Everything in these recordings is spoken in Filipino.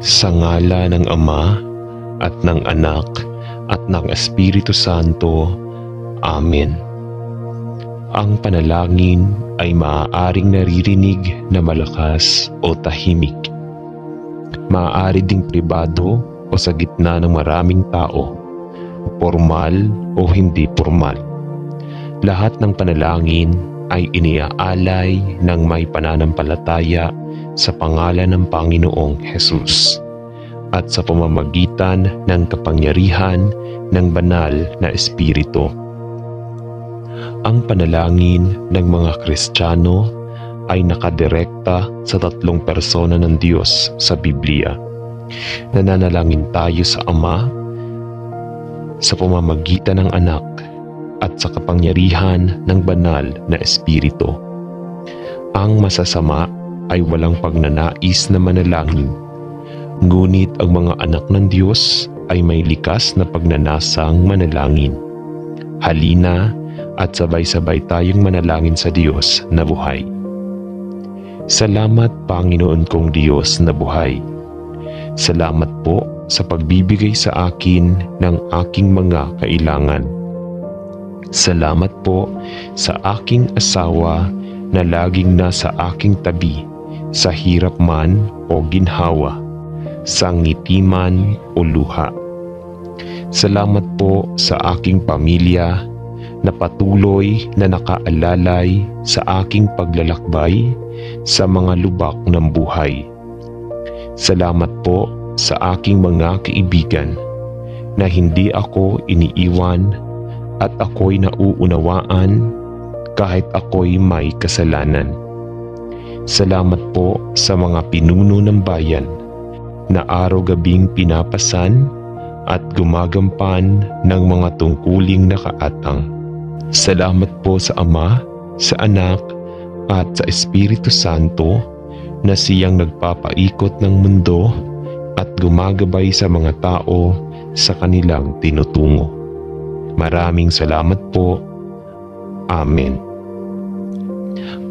Sa ngala ng Ama at ng Anak at ng Espiritu Santo. Amen. Ang panalangin ay maaaring naririnig na malakas o tahimik. Maaari ding pribado o sa gitna ng maraming tao, formal o hindi formal. Lahat ng panalangin ay iniaalay ng may pananampalataya sa pangalan ng Panginoong Hesus at sa pamamagitan ng kapangyarihan ng banal na Espiritu. Ang panalangin ng mga Kristiyano ay nakadirekta sa tatlong persona ng Diyos sa Biblia. Nananalangin tayo sa Ama sa pamamagitan ng Anak at sa kapangyarihan ng banal na Espiritu. Ang masasama ay walang pagnanais na manalangin, ngunit ang mga anak ng Diyos ay may likas na pagnanasang manalangin. Halina at sabay-sabay tayong manalangin sa Diyos na buhay. Salamat, Panginoon kong Diyos na buhay. Salamat po sa pagbibigay sa akin ng aking mga kailangan. Salamat po sa aking asawa na laging nasa aking tabi sa hirap man o ginhawa, sa ngiti man o luha. Salamat po sa aking pamilya na patuloy na nakaalalay sa aking paglalakbay sa mga lubak ng buhay. Salamat po sa aking mga kaibigan na hindi ako iniiwan at ako'y nauunawaan kahit ako'y may kasalanan. Salamat po sa mga pinuno ng bayan na araw-gabing pinapasan at gumagampan ng mga tungkuling nakaatang. Salamat po sa Ama, sa Anak at sa Espiritu Santo na siyang nagpapaikot ng mundo at gumagabay sa mga tao sa kanilang tinutungo. Maraming salamat po. Amen.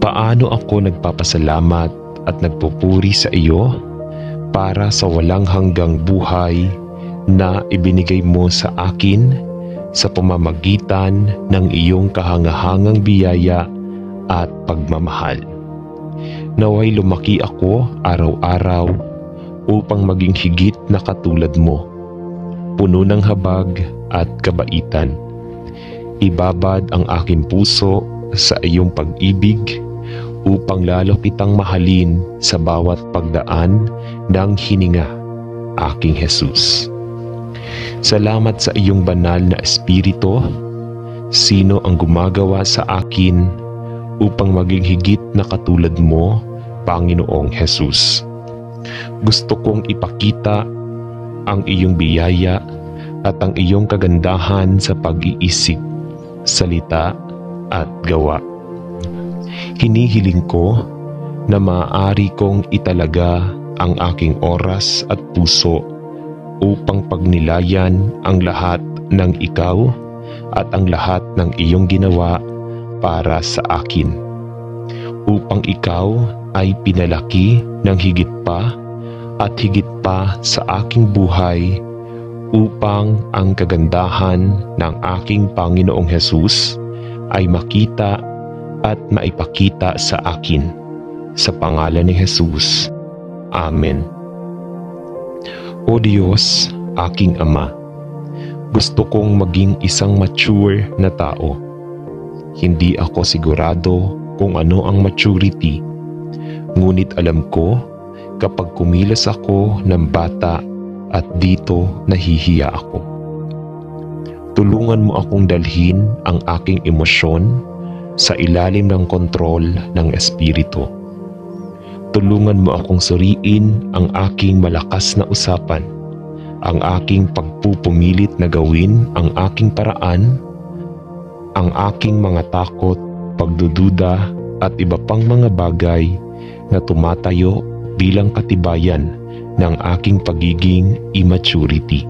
Paano ako nagpapasalamat at nagpupuri sa iyo para sa walang hanggang buhay na ibinigay mo sa akin sa pamamagitan ng iyong kahangahangang biyaya at pagmamahal. Naway lumaki ako araw-araw upang maging higit na katulad mo, puno ng habag at kabaitan. Ibabad ang aking puso sa iyong pag-ibig upang lalo kitang mahalin sa bawat pagdaan ng hininga, aking Jesus. Salamat sa iyong banal na Espiritu. Sino ang gumagawa sa akin upang maging higit na katulad mo, Panginoong Jesus? Gusto kong ipakita ang iyong biyaya at ang iyong kagandahan sa pag-iisip, salita at gawa. Hinihiling ko na maaari kong italaga ang aking oras at puso upang pagnilayan ang lahat ng ikaw at ang lahat ng iyong ginawa para sa akin, upang ikaw ay pinalaki ng higit pa at higit pa sa aking buhay, upang ang kagandahan ng aking Panginoong Hesus ay makita at maipakita sa akin. Sa pangalan ni Hesus. Amen. O Diyos, aking Ama, gusto kong maging isang mature na tao. Hindi ako sigurado kung ano ang maturity, ngunit alam ko kapag kumilos ako ng bata at dito nahihiya ako. Tulungan mo akong dalhin ang aking emosyon sa ilalim ng kontrol ng Espiritu. Tulungan mo akong suriin ang aking malakas na usapan, ang aking pagpupumilit na gawin ang aking paraan, ang aking mga takot, pagdududa at iba pang mga bagay na tumatayo bilang katibayan ng aking pagiging immaturity.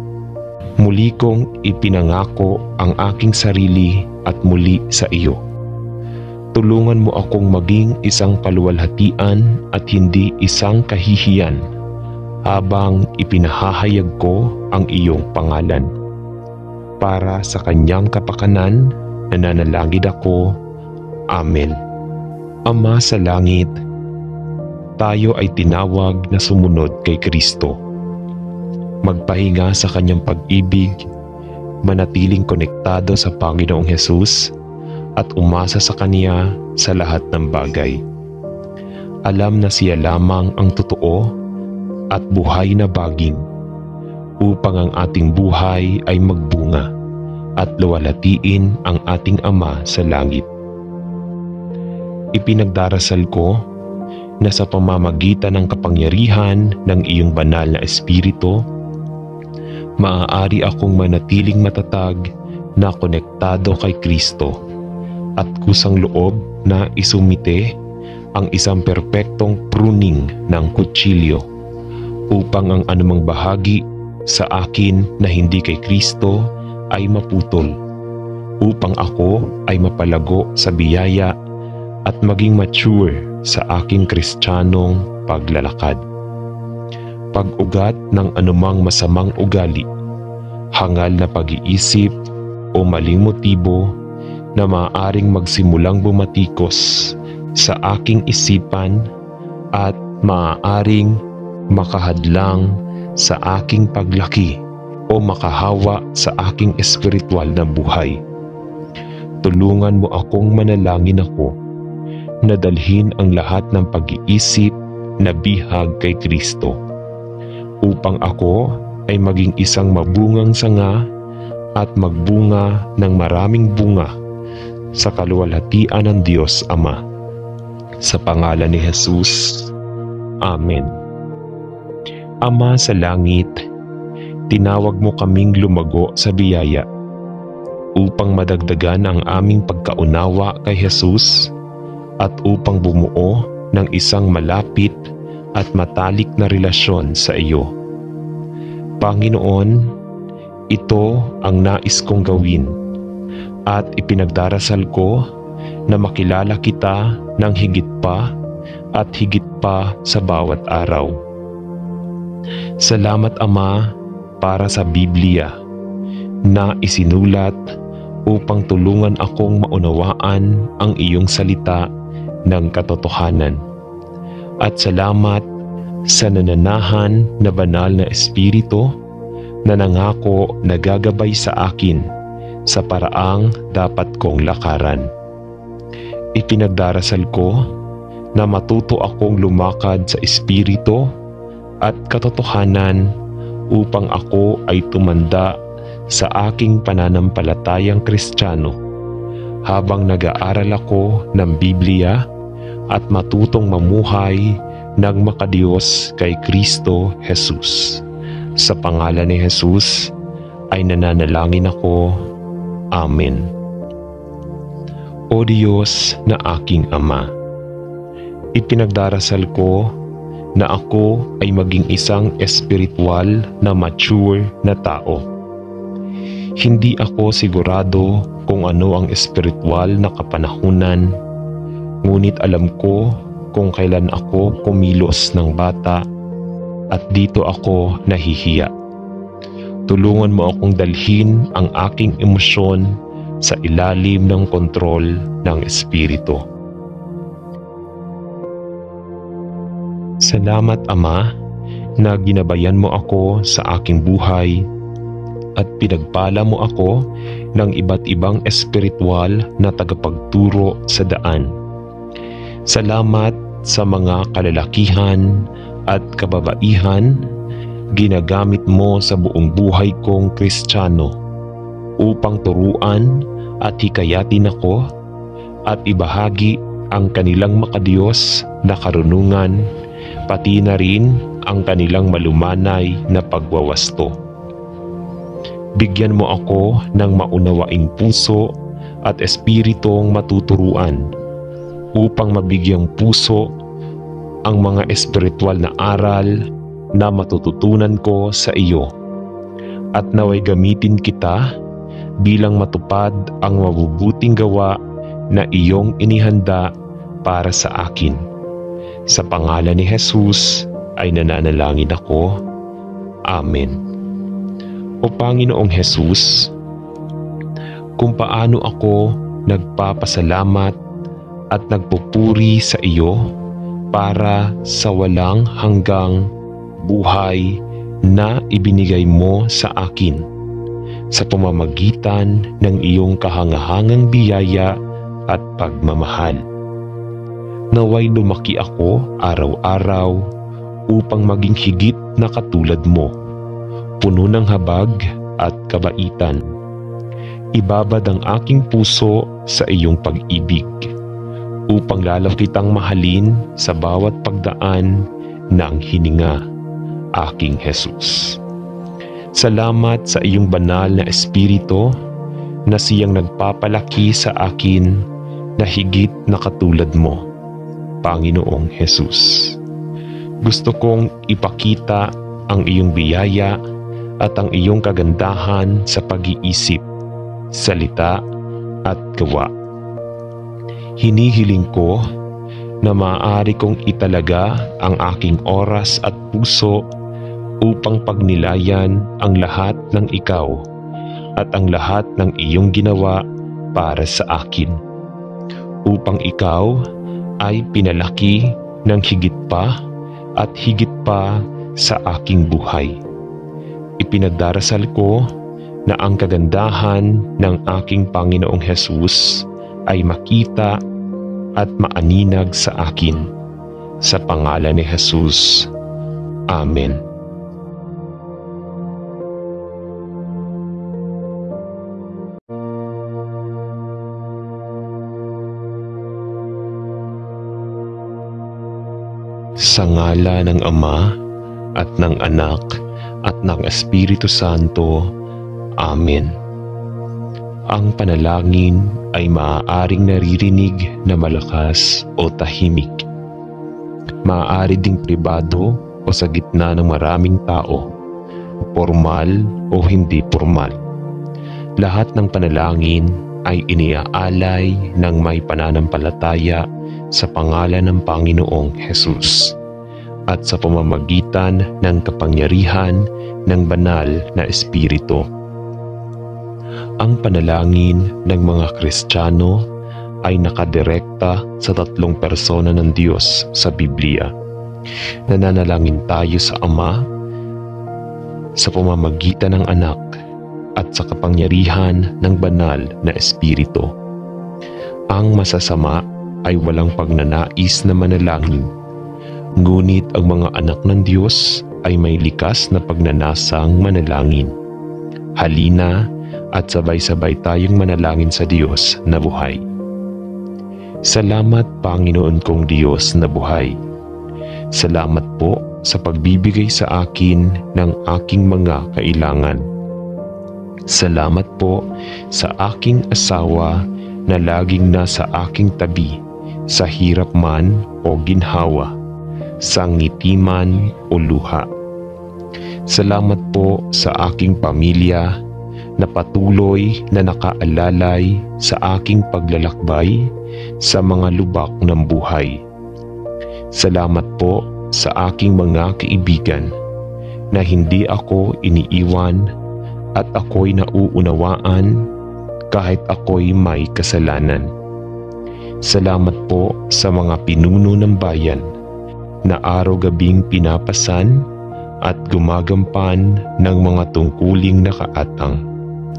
Muli kong ipinangako ang aking sarili at muli sa iyo. Tulungan mo akong maging isang kaluwalhatian at hindi isang kahihiyan, habang ipinahahayag ko ang iyong pangalan. Para sa kanyang kapakanan, nananalangin ako. Amen. Ama sa langit, tayo ay tinawag na sumunod kay Kristo. Magpahinga sa kanyang pag-ibig, manatiling konektado sa Panginoong Hesus, at umasa sa Kanya sa lahat ng bagay. Alam na siya lamang ang totoo at buhay na baging, upang ang ating buhay ay magbunga at luwalhatiin ang ating Ama sa langit. Ipinagdarasal ko na sa pamamagitan ng kapangyarihan ng iyong banal na Espiritu, maaari akong manatiling matatag na konektado kay Kristo at kusang loob na isumite ang isang perpektong pruning ng kutsilyo upang ang anumang bahagi sa akin na hindi kay Kristo ay maputol, upang ako ay mapalago sa biyaya at maging mature sa aking Kristiyanong paglalakad. Pag-ugat ng anumang masamang ugali, hangal na pag-iisip o maling motibo na maaaring magsimulang bumatikos sa aking isipan at maaaring makahadlang sa aking paglaki o makahawa sa aking espiritual na buhay. Tulungan mo akong manalangin ako na dalhin ang lahat ng pag-iisip na bihag kay Kristo, upang ako ay maging isang mabungang sanga at magbunga ng maraming bunga sa kaluwalhatian ng Diyos Ama. Sa pangalan ni Jesus. Amen. Ama sa langit, tinawag mo kaming lumago sa biyaya upang madagdagan ang aming pagkaunawa kay Jesus at upang bumuo ng isang malapit at matalik na relasyon sa iyo. Panginoon, ito ang nais kong gawin at ipinagdarasal ko na makilala kita ng higit pa at higit pa sa bawat araw. Salamat Ama para sa Biblia na isinulat upang tulungan akong maunawaan ang iyong salita ng katotohanan. At salamat sa nananahan na banal na Espiritu na nangako na gagabay sa akin sa paraang dapat kong lakaran. Ipinagdarasal ko na matuto akong lumakad sa Espiritu at katotohanan upang ako ay tumanda sa aking pananampalatayang Kristiyano habang nag-aaral ako ng Biblia at matutong mamuhay ng makadiyos kay Kristo Jesus. Sa pangalan ni Jesus ay nananalangin ako. Amen. O Diyos na aking Ama, ipinagdarasal ko na ako ay maging isang espiritual na mature na tao. Hindi ako sigurado kung ano ang espiritual na kapanahunan, ngunit alam ko kung kailan ako kumilos ng bata at dito ako nahihiya. Tulungan mo akong dalhin ang aking emosyon sa ilalim ng kontrol ng Espiritu. Salamat Ama na ginabayan mo ako sa aking buhay at pinagpala mo ako ng iba't ibang espiritual na tagapagturo sa daan. Salamat sa mga kalalakihan at kababaihan ginagamit mo sa buong buhay kong Kristiyano upang turuan at hikayatin ako at ibahagi ang kanilang makadiyos na karunungan, pati na rin ang kanilang malumanay na pagwawasto. Bigyan mo ako ng maunawaing puso at espiritong matuturuan upang mabigyang puso ang mga espiritual na aral na matututunan ko sa iyo, at naway gamitin kita bilang matupad ang mabubuting gawa na iyong inihanda para sa akin. Sa pangalan ni Jesus ay nananalangin ako. Amen. O Panginoong Hesus, kung paano ako nagpapasalamat at nagpupuri sa iyo para sa walang hanggang buhay na ibinigay mo sa akin sa pamamagitan ng iyong kahangahangang biyaya at pagmamahal. Naway lumaki ako araw-araw upang maging higit na katulad mo, puno ng habag at kabaitan. Ibabad ang aking puso sa iyong pag-ibig, upang lalo kitang mahalin sa bawat pagdaan ng hininga, aking Jesus. Salamat sa iyong banal na Espiritu na siyang nagpapalaki sa akin na higit na katulad mo, Panginoong Jesus. Gusto kong ipakita ang iyong biyaya at ang iyong kagandahan sa pag-iisip, salita at gawa. Hinihiling ko na maaari kong italaga ang aking oras at puso upang pagnilayan ang lahat ng ikaw at ang lahat ng iyong ginawa para sa akin, upang ikaw ay pinalaki ng higit pa at higit pa sa aking buhay. Ipinagdarasal ko na ang kagandahan ng aking Panginoong Hesus ay makita at maaninag sa akin. Sa pangalan ni Jesus. Amen. Sa ngala ng Ama at ng Anak at ng Espiritu Santo. Amen. Ang panalangin ay maaaring naririnig na malakas o tahimik. Maaari ding pribado o sa gitna ng maraming tao, formal o hindi formal. Lahat ng panalangin ay iniaalay ng may pananampalataya sa pangalan ng Panginoong Hesus at sa pamamagitan ng kapangyarihan ng banal na Espiritu. Ang panalangin ng mga Kristiyano ay nakadirekta sa tatlong persona ng Diyos sa Biblia. Nananalangin tayo sa Ama sa pamamagitan ng Anak at sa kapangyarihan ng banal na Espiritu. Ang masasama ay walang pagnanais na manalangin, ngunit ang mga anak ng Diyos ay may likas na pagnanasang manalangin. Halina at sabay-sabay tayong manalangin sa Diyos na buhay. Salamat, Panginoon kong Diyos na buhay. Salamat po sa pagbibigay sa akin ng aking mga kailangan. Salamat po sa aking asawa na laging nasa aking tabi sa hirap man o ginhawa, sa ngiti man o luha. Salamat po sa aking pamilya na patuloy na nakaalalay sa aking paglalakbay sa mga lubak ng buhay. Salamat po sa aking mga kaibigan na hindi ako iniiwan at ako'y nauunawaan kahit ako'y may kasalanan. Salamat po sa mga pinuno ng bayan na araw-gabing pinapasan at gumagampan ng mga tungkuling nakaatang.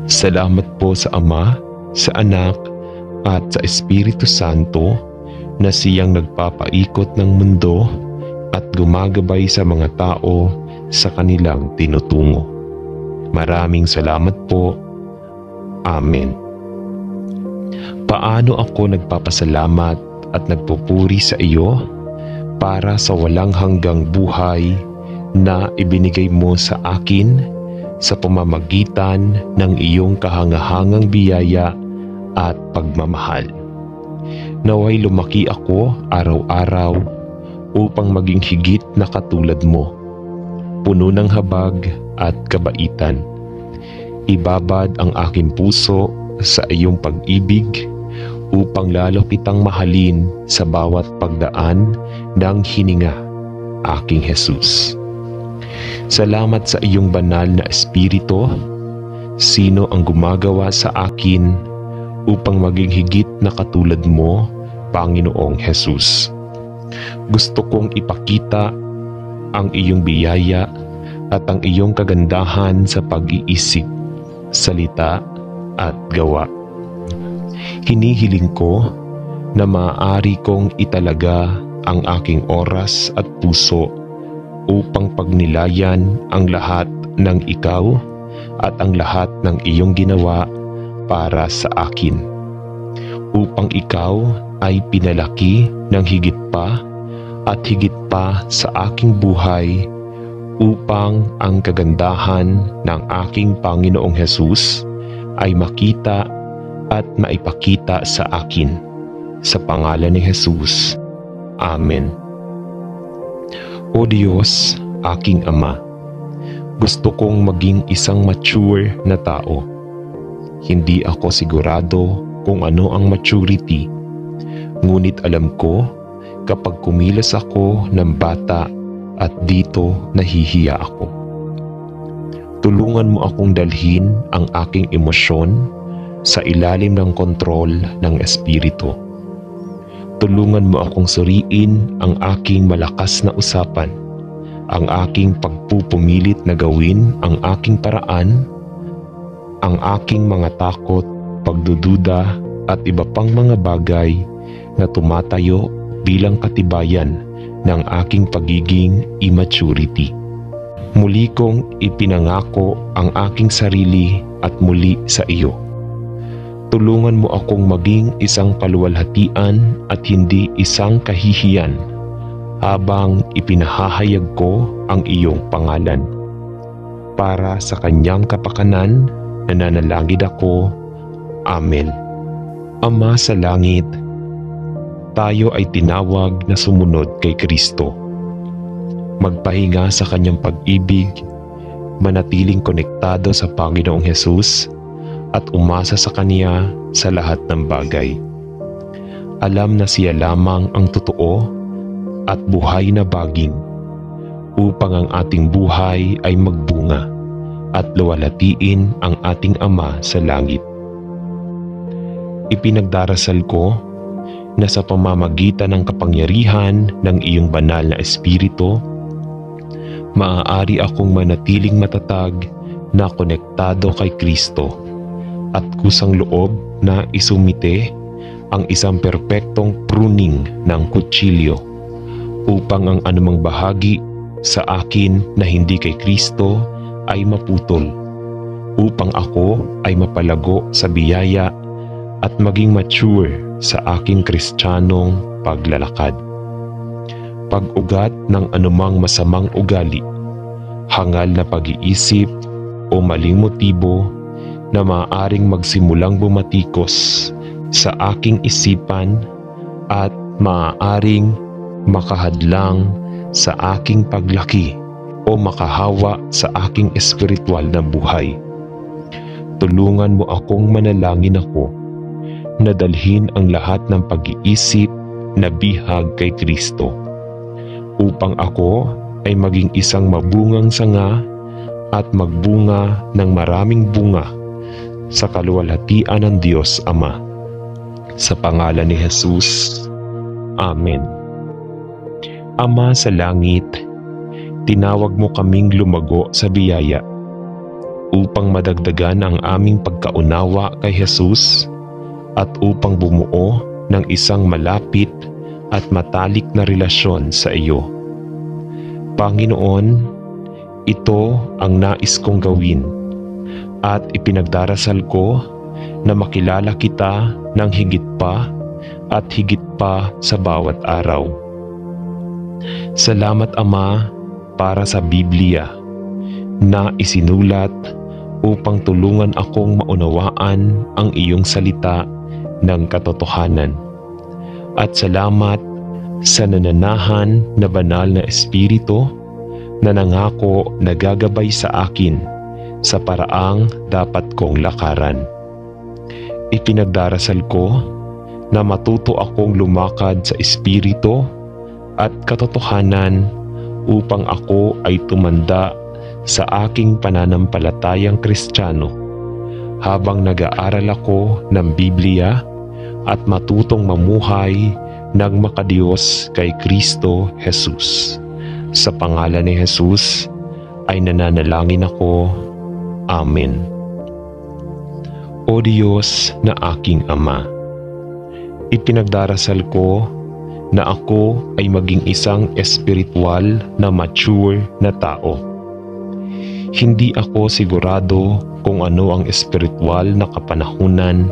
Salamat po sa Ama, sa Anak at sa Espiritu Santo na siyang nagpapaikot ng mundo at gumagabay sa mga tao sa kanilang tinutungo. Maraming salamat po. Amen. Paano ako nagpapasalamat at nagpupuri sa iyo para sa walang hanggang buhay na ibinigay mo sa akin sa pamamagitan ng iyong kahangahangang biyaya at pagmamahal. Naway lumaki ako araw-araw upang maging higit na katulad mo, puno ng habag at kabaitan. Ibabad ang aking puso sa iyong pag-ibig upang lalo kitang mahalin sa bawat pagdaan ng hininga, aking Jesus. Salamat sa iyong banal na Espiritu. Sino ang gumagawa sa akin upang maging higit na katulad mo, Panginoong Jesus? Gusto kong ipakita ang iyong biyaya at ang iyong kagandahan sa pag-iisip, salita at gawa. Hinihiling ko na maaari kong italaga ang aking oras at puso upang pagnilayan ang lahat ng ikaw at ang lahat ng iyong ginawa para sa akin, upang ikaw ay pinalaki ng higit pa at higit pa sa aking buhay, upang ang kagandahan ng aking Panginoong Jesus ay makita at maipakita sa akin. Sa pangalan ni Jesus. Amen. O Diyos, aking Ama, gusto kong maging isang mature na tao. Hindi ako sigurado kung ano ang maturity, ngunit alam ko kapag kumilos ako ng bata at dito nahihiya ako. Tulungan mo akong dalhin ang aking emosyon sa ilalim ng kontrol ng Espiritu. Tulungan mo akong suriin ang aking malakas na usapan, ang aking pagpupumilit na gawin ang aking paraan, ang aking mga takot, pagdududa at iba pang mga bagay na tumatayo bilang katibayan ng aking pagiging immaturity. Muli kong ipinangako ang aking sarili at muli sa iyo. Tulungan mo akong maging isang kaluwalhatian at hindi isang kahihiyan habang ipinahahayag ko ang iyong pangalan. Para sa kanyang kapakanan, nananalangin ako. Amen. Ama sa langit, tayo ay tinawag na sumunod kay Kristo. Magpahinga sa kanyang pag-ibig, manatiling konektado sa Panginoong Jesus, at umasa sa Kanya sa lahat ng bagay. Alam na siya lamang ang totoo at buhay na baging, upang ang ating buhay ay magbunga at luwalhatiin ang ating Ama sa langit. Ipinagdarasal ko na sa pamamagitan ng kapangyarihan ng iyong banal na Espiritu, maaari akong manatiling matatag na konektado kay Kristo at kusang loob na isumite ang isang perpektong pruning ng kutsilyo upang ang anumang bahagi sa akin na hindi kay Kristo ay maputol, upang ako ay mapalago sa biyaya at maging mature sa aking Kristiyanong paglalakad. Pag-ugat ng anumang masamang ugali, hangal na pag-iisip o maling motibo na maaaring magsimulang bumatikos sa aking isipan at maaaring makahadlang sa aking paglaki o makahawa sa aking espiritual na buhay. Tulungan mo akong manalangin ako na dalhin ang lahat ng pag-iisip na bihag kay Kristo, upang ako ay maging isang mabungang sanga at magbunga ng maraming bunga sa kaluwalhatian ng Diyos Ama. Sa pangalan ni Jesus. Amen. Ama sa langit, tinawag mo kaming lumago sa biyaya upang madagdagan ang aming pagkaunawa kay Jesus at upang bumuo ng isang malapit at matalik na relasyon sa iyo. Panginoon, ito ang nais kong gawin at ipinagdarasal ko na makilala kita ng higit pa at higit pa sa bawat araw. Salamat Ama para sa Biblia na isinulat upang tulungan akong maunawaan ang iyong salita ng katotohanan. At salamat sa nananahan na banal na Espiritu na nangako na gagabay sa akin sa paraang dapat kong lakaran. Ipinagdarasal ko na matuto akong lumakad sa Espiritu at katotohanan upang ako ay tumanda sa aking pananampalatayang Kristiyano habang nag-aaral ako ng Biblia at matutong mamuhay ng makadiyos kay Kristo Jesus. Sa pangalan ni Jesus ay nananalangin ako. Amen. O Diyos na aking Ama, ipinagdarasal ko na ako ay maging isang espiritual na mature na tao. Hindi ako sigurado kung ano ang espiritual na kapanahunan,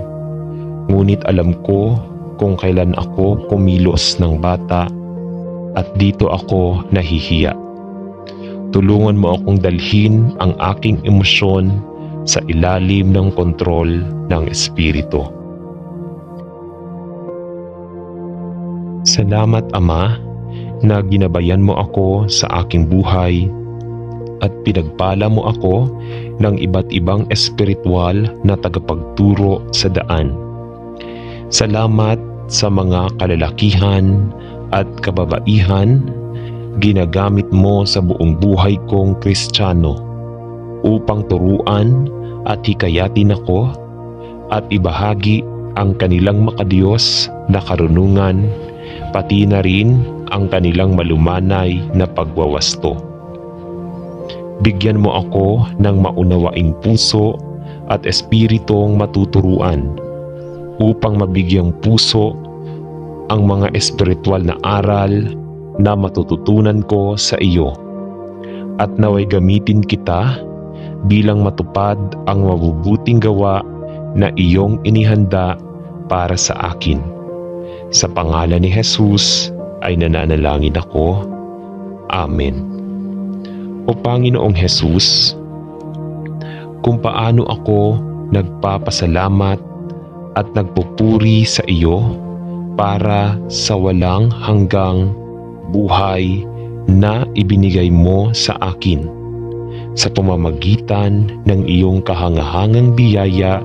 ngunit alam ko kung kailan ako kumilos ng bata at dito ako nahihiya. Tulungan mo akong dalhin ang aking emosyon sa ilalim ng kontrol ng Espiritu. Salamat, Ama, na ginabayan mo ako sa aking buhay at pinagpala mo ako ng iba't ibang espiritual na tagapagturo sa daan. Salamat sa mga kalalakihan at kababaihan ginagamit mo sa buong buhay kong Kristiyano upang turuan at hikayatin ako at ibahagi ang kanilang makadiyos na karunungan, pati na rin ang kanilang malumanay na pagwawasto. Bigyan mo ako ng maunawaing puso at espiritong matuturuan upang mabigyang puso ang mga espiritual na aral na matututunan ko sa iyo, at naway gamitin kita bilang matupad ang mabubuting gawa na iyong inihanda para sa akin. Sa pangalan ni Jesus ay nananalangin ako. Amen. O Panginoong Jesus, kung paano ako nagpapasalamat at nagpupuri sa iyo para sa walang hanggang buhay na ibinigay mo sa akin sa pamamagitan ng iyong kahangahangang biyaya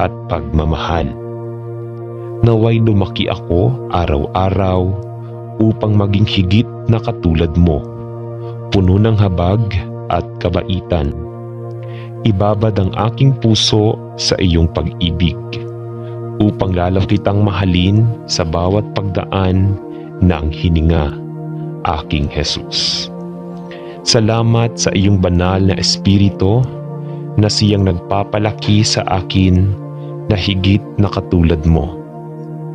at pagmamahal. Naway lumaki ako araw-araw upang maging higit na katulad mo, puno ng habag at kabaitan. Ibabad ang aking puso sa iyong pag-ibig upang lalo kitang mahalin sa bawat pagdaan ng hininga, aking Jesus. Salamat sa iyong banal na Espiritu na siyang nagpapalaki sa akin na higit na katulad mo,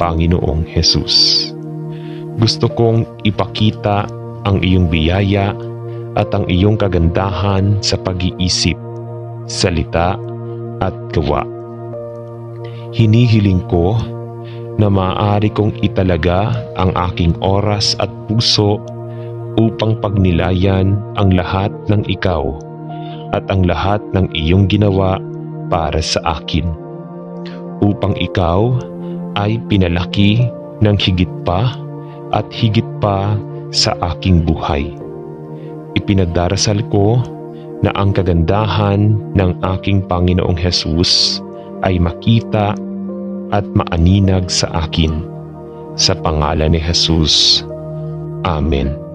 Panginoong Jesus. Gusto kong ipakita ang iyong biyaya at ang iyong kagandahan sa pag-iisip, salita at gawa. Hinihiling ko na maaari kong italaga ang aking oras at puso upang pagnilayan ang lahat ng ikaw at ang lahat ng iyong ginawa para sa akin, upang ikaw ay pinalaki ng higit pa at higit pa sa aking buhay. Ipinagdarasal ko na ang kagandahan ng aking Panginoong Jesus ay makita at maaninag sa akin. Sa pangalan ni Jesus. Amen.